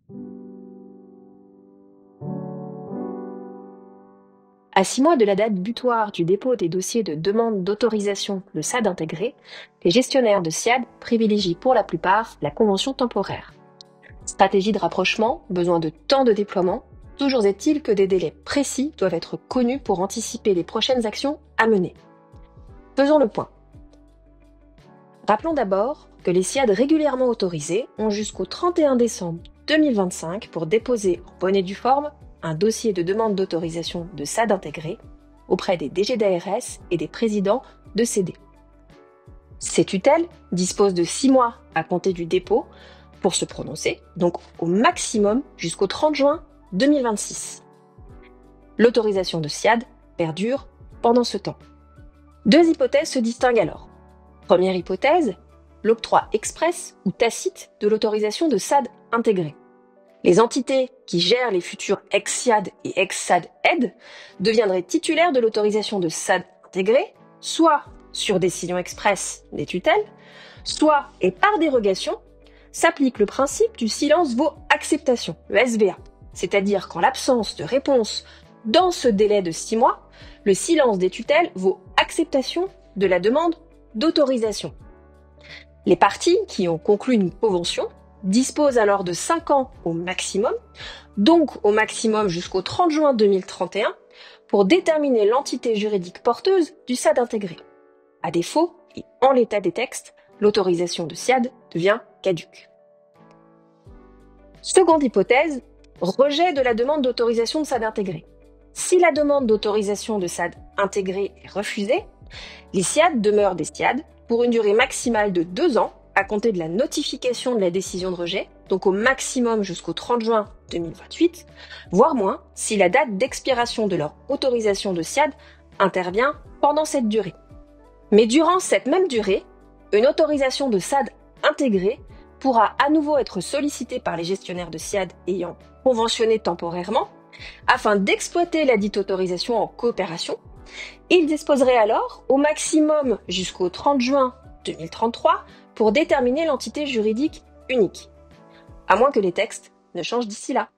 À 6 mois de la date butoir du dépôt des dossiers de demande d'autorisation de SAD intégré, les gestionnaires de SIAD privilégient pour la plupart la convention temporaire. Stratégie de rapprochement, besoin de temps de déploiement, toujours est-il que des délais précis doivent être connus pour anticiper les prochaines actions à mener. Faisons le point. Rappelons d'abord que les SIAD régulièrement autorisés ont jusqu'au 31 décembre 2025 pour déposer en bonne et due forme un dossier de demande d'autorisation de SAD intégré auprès des DG d'ARS et des présidents de CD. Ces tutelles disposent de 6 mois à compter du dépôt pour se prononcer, donc au maximum jusqu'au 30 juin 2026. L'autorisation de SIAD perdure pendant ce temps. Deux hypothèses se distinguent alors. Première hypothèse, l'octroi express ou tacite de l'autorisation de SAD intégré. Les entités qui gèrent les futurs ex-SIAD et ex-SAD-aide deviendraient titulaires de l'autorisation de SAD intégré, soit sur décision express des tutelles, soit, et par dérogation, s'applique le principe du silence vaut acceptation, le SVA, c'est-à-dire qu'en l'absence de réponse dans ce délai de 6 mois, le silence des tutelles vaut acceptation de la demande d'autorisation. Les parties qui ont conclu une convention disposent alors de 5 ans au maximum, donc au maximum jusqu'au 30 juin 2031, pour déterminer l'entité juridique porteuse du SAD intégré. À défaut, et en l'état des textes, l'autorisation de SIAD devient caduque. Seconde hypothèse, rejet de la demande d'autorisation de SAD intégré. Si la demande d'autorisation de SAD intégré est refusée, les SIAD demeurent des SIAD pour une durée maximale de 2 ans à compter de la notification de la décision de rejet, donc au maximum jusqu'au 30 juin 2028, voire moins si la date d'expiration de leur autorisation de SIAD intervient pendant cette durée. Mais durant cette même durée, une autorisation de SAD intégrée pourra à nouveau être sollicitée par les gestionnaires de SIAD ayant conventionné temporairement afin d'exploiter la dite autorisation en coopération. Ils disposeraient alors au maximum jusqu'au 30 juin 2033 pour déterminer l'entité juridique unique, à moins que les textes ne changent d'ici là.